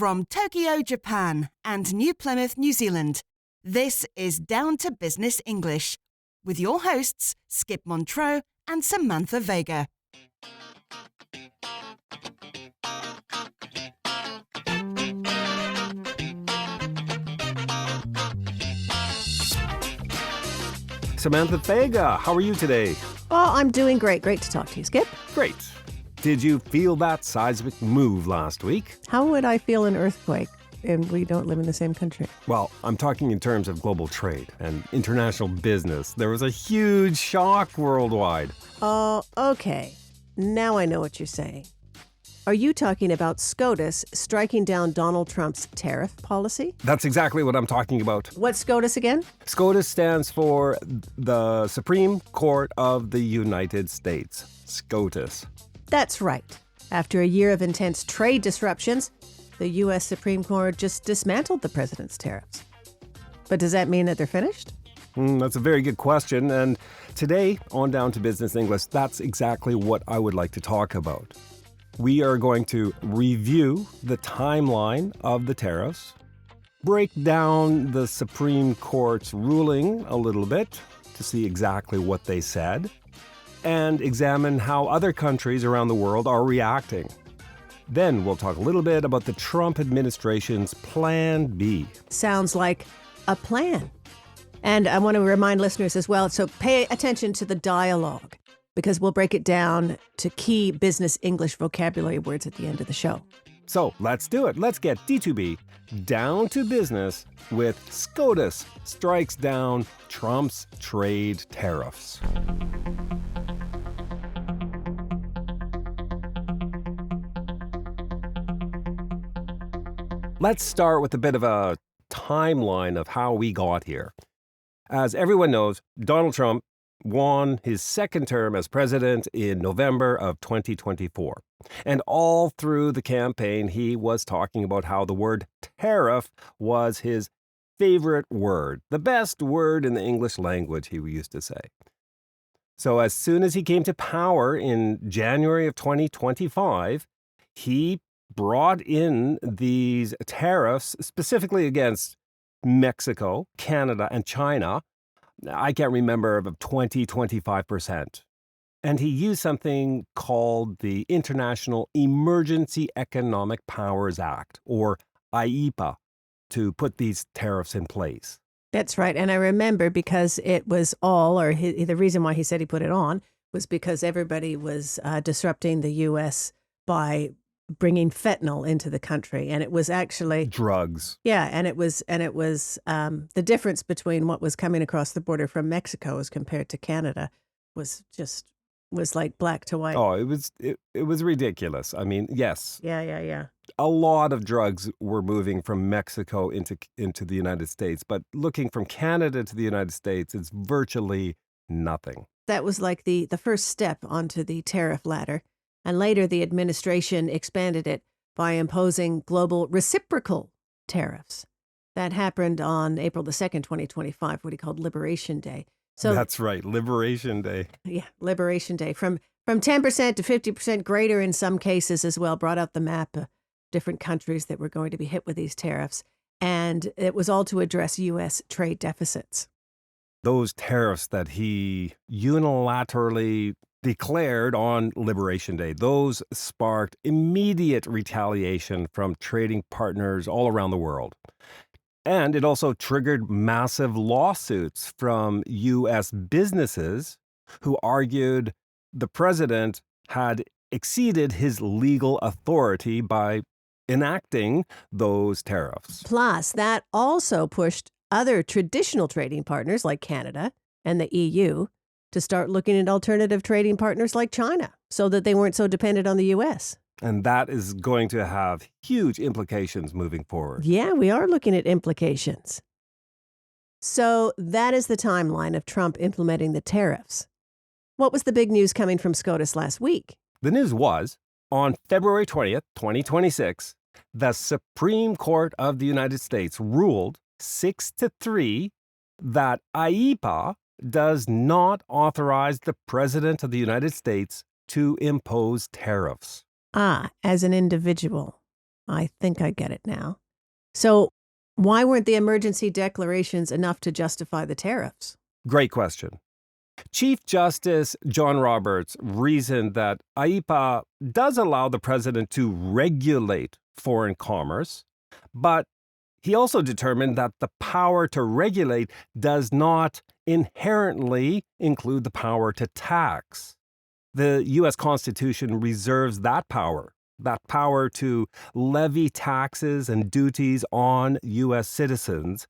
From Tokyo, Japan and New Plymouth, New Zealand, this is Down to Business English with your hosts, Skip Montreux and Samantha Vega. Samantha Vega, how are you today? Oh, I'm doing great. Great to talk to you, Skip. Great. Did you feel that seismic move last week? How would I feel an earthquake? And we don't live in the same country. Well, I'm talking in terms of global trade and international business. There was a huge shock worldwide. Oh, okay. Now I know what you're saying. Are you talking about SCOTUS striking down Donald Trump's tariff policy? That's exactly what I'm talking about. What's SCOTUS again? SCOTUS stands for the Supreme Court of the United States. SCOTUS. That's right. After a year of intense trade disruptions, the U.S. Supreme Court just dismantled the president's tariffs. But does that mean that they're finished? That's a very good question. And today, on Down to Business English, that's exactly what I would like to talk about. We are going to review the timeline of the tariffs, break down the Supreme Court's ruling a little bit to see exactly what they said, and examine how other countries around the world are reacting. Then we'll talk a little bit about the Trump administration's Plan B. Sounds like a plan. And I want to remind listeners as well, so pay attention to the dialogue, because we'll break it down to key business English vocabulary words at the end of the show. So let's do it. Let's get D2B down to business with SCOTUS strikes down Trump's trade tariffs. Let's start with a bit of a timeline of how we got here. As everyone knows, Donald Trump won his second term as president in November of 2024. And all through the campaign, he was talking about how the word tariff was his favorite word, the best word in the English language, he used to say. So as soon as he came to power in January of 2025, he brought in these tariffs specifically against Mexico, Canada, and China. I can't remember, of 25%. And he used something called the International Emergency Economic Powers Act, or IEEPA, to put these tariffs in place. That's right. And I remember because it was the reason why he said he put it on was because everybody was disrupting the U.S. by bringing fentanyl into the country. And it was actually drugs. Yeah. And it was the difference between what was coming across the border from Mexico as compared to Canada was like black to white. Oh, it was ridiculous. I mean, yes. Yeah. A lot of drugs were moving from Mexico into the United States, but looking from Canada to the United States, it's virtually nothing. That was like the first step onto the tariff ladder. And later, the administration expanded it by imposing global reciprocal tariffs. That happened on April the 2nd, 2025, what he called Liberation Day. So that's right, Liberation Day. Yeah, Liberation Day. From 10% to 50% greater in some cases as well, brought out the map of different countries that were going to be hit with these tariffs. And it was all to address U.S. trade deficits. Those tariffs that he unilaterally declared on Liberation Day, those sparked immediate retaliation from trading partners all around the world. And it also triggered massive lawsuits from U.S. businesses who argued the president had exceeded his legal authority by enacting those tariffs. Plus, that also pushed other traditional trading partners like Canada and the EU to start looking at alternative trading partners like China so that they weren't so dependent on the U.S. And that is going to have huge implications moving forward. Yeah, we are looking at implications. So that is the timeline of Trump implementing the tariffs. What was the big news coming from SCOTUS last week? The news was, on February 20th, 2026, the Supreme Court of the United States ruled 6-3 that IEEPA does not authorize the President of the United States to impose tariffs. As an individual. I think I get it now. So why weren't the emergency declarations enough to justify the tariffs? Great question. Chief Justice John Roberts reasoned that IEEPA does allow the president to regulate foreign commerce, but he also determined that the power to regulate does not inherently include the power to tax. The U.S. Constitution reserves that power to levy taxes and duties on U.S. citizens.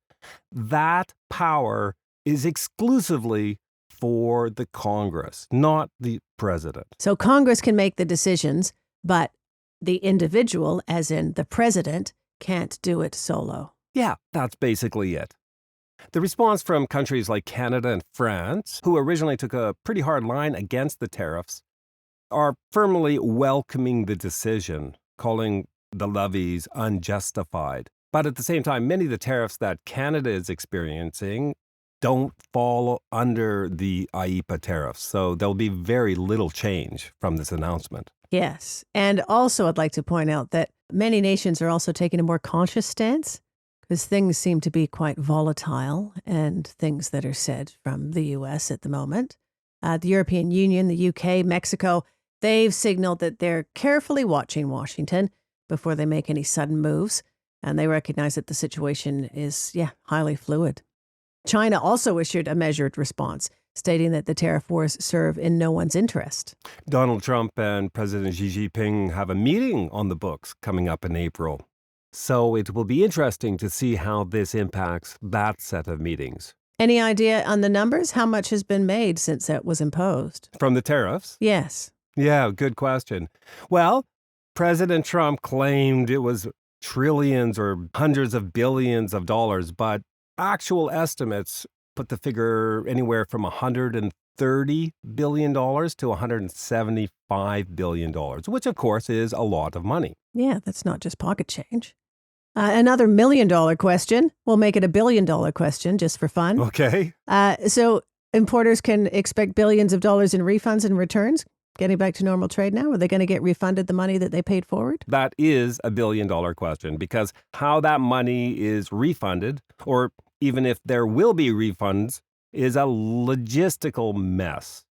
That power is exclusively for the Congress, not the president. So Congress can make the decisions, but the individual, as in the president, can't do it solo. Yeah, that's basically it. The response from countries like Canada and France, who originally took a pretty hard line against the tariffs, are firmly welcoming the decision, calling the levies unjustified. But at the same time, many of the tariffs that Canada is experiencing don't fall under the IEEPA tariffs, so there'll be very little change from this announcement. Yes. And also, I'd like to point out that many nations are also taking a more conscious stance because things seem to be quite volatile and things that are said from the U.S. at the moment. The European Union, the UK, Mexico, they've signaled that they're carefully watching Washington before they make any sudden moves, and they recognize that the situation is, highly fluid. China also issued a measured response, stating that the tariff wars serve in no one's interest. Donald Trump and President Xi Jinping have a meeting on the books coming up in April. So it will be interesting to see how this impacts that set of meetings. Any idea on the numbers? How much has been made since that was imposed? From the tariffs? Yes. Yeah, good question. Well, President Trump claimed it was trillions or hundreds of billions of dollars, but actual estimates put the figure anywhere from $130 billion to $175 billion, which of course is a lot of money. Yeah, that's not just pocket change. Another $1 million question. We'll make it a $1 billion question just for fun. Okay. So importers can expect billions of dollars in refunds and returns? Getting back to normal trade now? Are they going to get refunded the money that they paid forward? That is a $1 billion question, because how that money is refunded, or even if there will be refunds, is a logistical mess.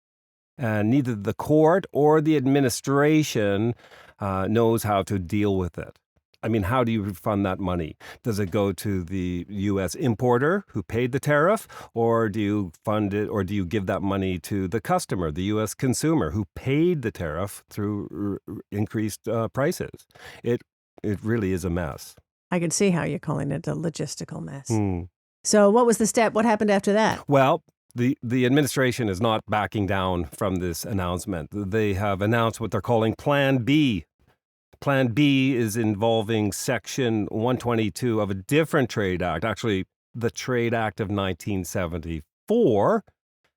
And neither the court or the administration knows how to deal with it. I mean, how do you refund that money? Does it go to the U.S. importer who paid the tariff, or do you fund it, or do you give that money to the customer, the U.S. consumer who paid the tariff through increased prices? It really is a mess. I can see how you're calling it a logistical mess. So what was the step? What happened after that? Well, the administration is not backing down from this announcement. They have announced what they're calling Plan B. Plan B is involving Section 122 of a different trade act, actually the Trade Act of 1974.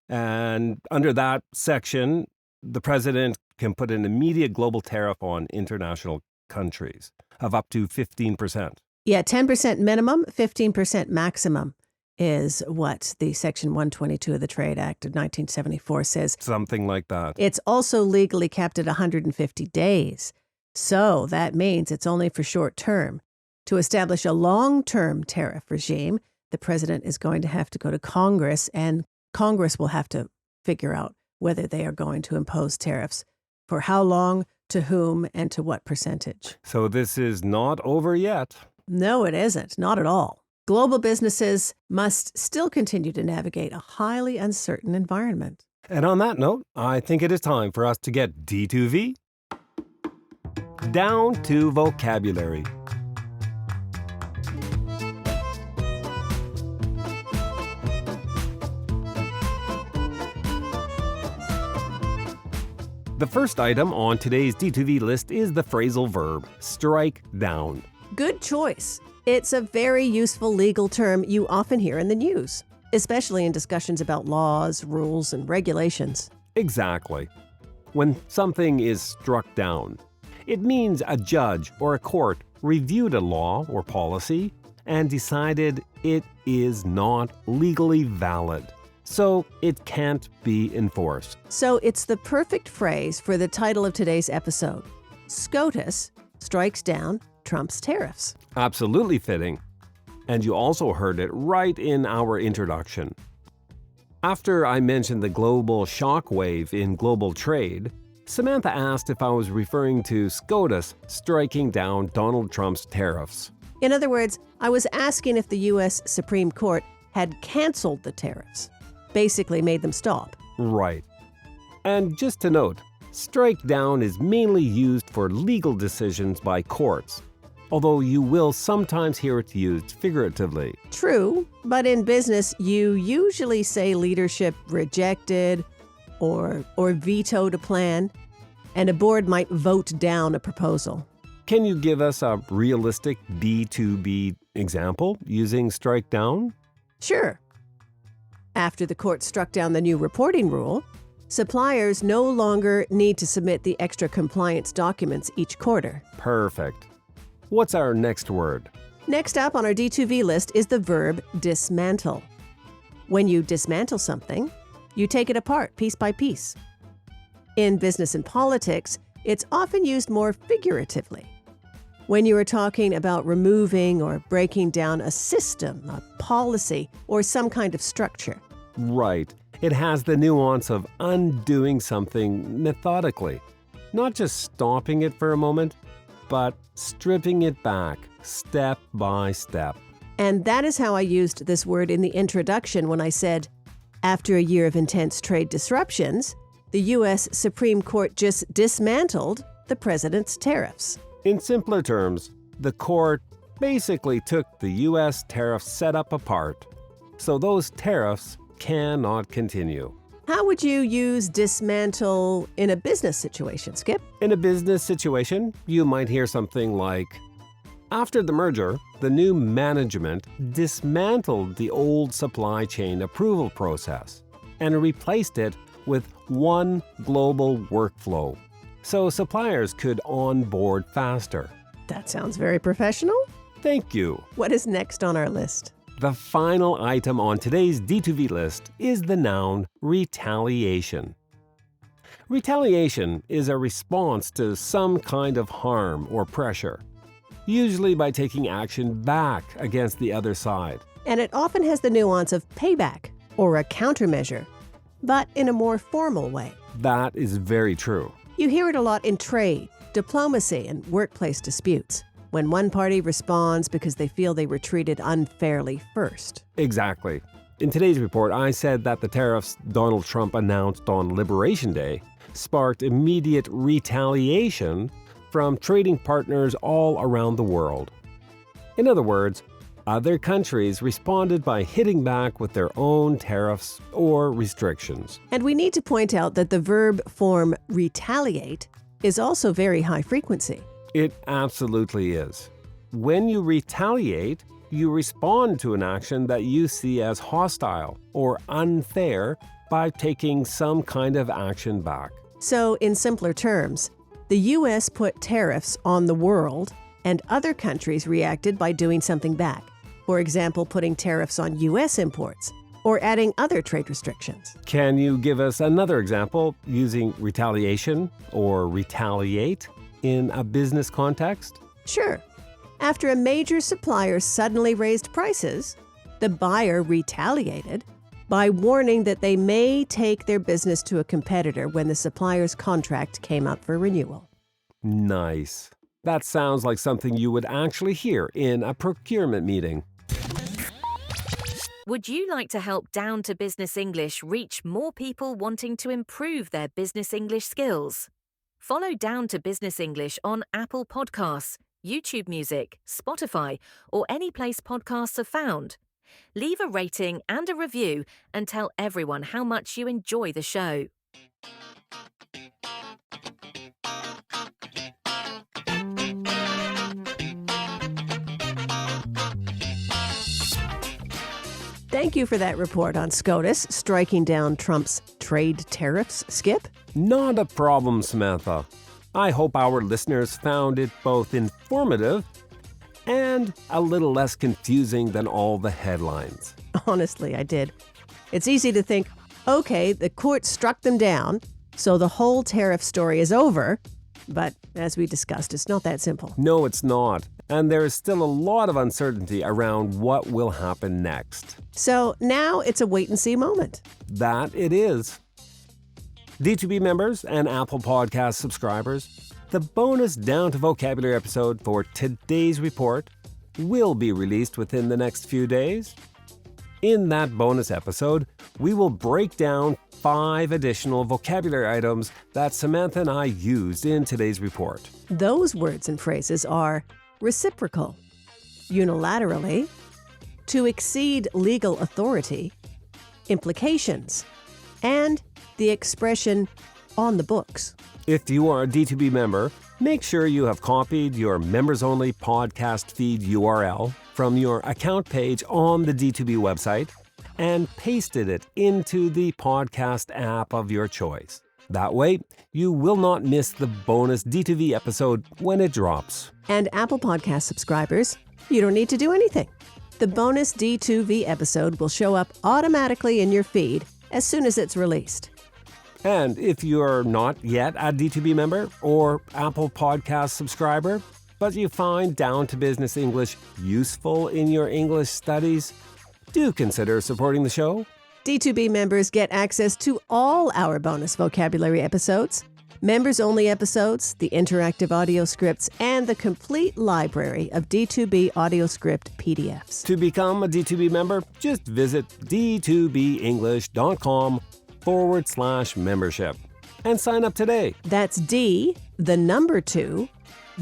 And under that section, the president can put an immediate global tariff on international countries of up to 15%. Yeah, 10% minimum, 15% maximum is what the Section 122 of the Trade Act of 1974 says. Something like that. It's also legally capped at 150 days. So that means it's only for short term. To establish a long-term tariff regime, the president is going to have to go to Congress, and Congress will have to figure out whether they are going to impose tariffs, for how long, to whom, and to what percentage. So this is not over yet. No, it isn't. Not at all. Global businesses must still continue to navigate a highly uncertain environment. And on that note, I think it is time for us to get D2V down to vocabulary. The first item on today's D2V list is the phrasal verb, strike down. Good choice. It's a very useful legal term you often hear in the news, especially in discussions about laws, rules, and regulations. Exactly. When something is struck down, it means a judge or a court reviewed a law or policy and decided it is not legally valid, so it can't be enforced. So it's the perfect phrase for the title of today's episode. SCOTUS strikes down Trump's tariffs. Absolutely fitting. And you also heard it right in our introduction. After I mentioned the global shockwave in global trade, Samantha asked if I was referring to SCOTUS striking down Donald Trump's tariffs. In other words, I was asking if the U.S. Supreme Court had canceled the tariffs, basically made them stop. Right. And just to note, strike down is mainly used for legal decisions by courts, although you will sometimes hear it used figuratively. True, but in business, you usually say leadership rejected or vetoed a plan, and a board might vote down a proposal. Can you give us a realistic B2B example using strike down? Sure. After the court struck down the new reporting rule, suppliers no longer need to submit the extra compliance documents each quarter. Perfect. What's our next word? Next up on our D2V list is the verb dismantle. When you dismantle something, you take it apart piece by piece. In business and politics, it's often used more figuratively. When you are talking about removing or breaking down a system, a policy, or some kind of structure. Right. It has the nuance of undoing something methodically. Not just stopping it for a moment, but stripping it back, step by step. And that is how I used this word in the introduction when I said, after a year of intense trade disruptions, the U.S. Supreme Court just dismantled the president's tariffs. In simpler terms, the court basically took the U.S. tariff setup apart, so those tariffs cannot continue. How would you use dismantle in a business situation, Skip? In a business situation, you might hear something like, after the merger, the new management dismantled the old supply chain approval process and replaced it with one global workflow, so suppliers could onboard faster. That sounds very professional. Thank you. What is next on our list? The final item on today's D2V list is the noun retaliation. Retaliation is a response to some kind of harm or pressure, usually by taking action back against the other side. And it often has the nuance of payback or a countermeasure, but in a more formal way. That is very true. You hear it a lot in trade, diplomacy, and workplace disputes, when one party responds because they feel they were treated unfairly first. Exactly. In today's report, I said that the tariffs Donald Trump announced on Liberation Day sparked immediate retaliation from trading partners all around the world. In other words, other countries responded by hitting back with their own tariffs or restrictions. And we need to point out that the verb form retaliate is also very high frequency. It absolutely is. When you retaliate, you respond to an action that you see as hostile or unfair by taking some kind of action back. So, in simpler terms, the U.S. put tariffs on the world, and other countries reacted by doing something back. For example, putting tariffs on U.S. imports or adding other trade restrictions. Can you give us another example using retaliation or retaliate in a business context? Sure. After a major supplier suddenly raised prices, the buyer retaliated by warning that they may take their business to a competitor when the supplier's contract came up for renewal. Nice. That sounds like something you would actually hear in a procurement meeting. Would you like to help Down to Business English reach more people wanting to improve their business English skills? Follow Down to Business English on Apple Podcasts, YouTube Music, Spotify, or any place podcasts are found. Leave a rating and a review and tell everyone how much you enjoy the show. Thank you for that report on SCOTUS striking down Trump's trade tariffs, Skip. Not a problem, Samantha. I hope our listeners found it both informative and a little less confusing than all the headlines. Honestly, I did. It's easy to think, okay, the court struck them down, so the whole tariff story is over. But as we discussed, it's not that simple. No, it's not. and there is still a lot of uncertainty around what will happen next. So now it's a wait-and-see moment. That it is. D2B members and Apple Podcast subscribers, the bonus Down to Vocabulary episode for today's report will be released within the next few days. In that bonus episode, we will break down 5 additional vocabulary items that Samantha and I used in today's report. Those words and phrases are reciprocal, unilaterally, to exceed legal authority, implications, and the expression on the books. If you are a D2B member, make sure you have copied your members-only podcast feed URL from your account page on the D2B website and pasted it into the podcast app of your choice. That way, you will not miss the bonus D2V episode when it drops. And Apple Podcast subscribers, you don't need to do anything. The bonus D2V episode will show up automatically in your feed as soon as it's released. And if you're not yet a D2B member or Apple Podcast subscriber, but you find Down to Business English useful in your English studies, do consider supporting the show. D2B members get access to all our bonus vocabulary episodes, members-only episodes, the interactive audio scripts, and the complete library of D2B audio script PDFs. To become a D2B member, just visit d2benglish.com/membership and sign up today. That's D, the number 2,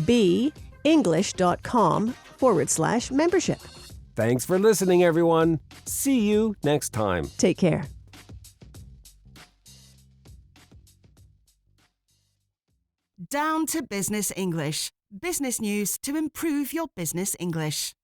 B, english.com/membership. Thanks for listening, everyone. See you next time. Take care. Down to Business English. Business news to improve your business English.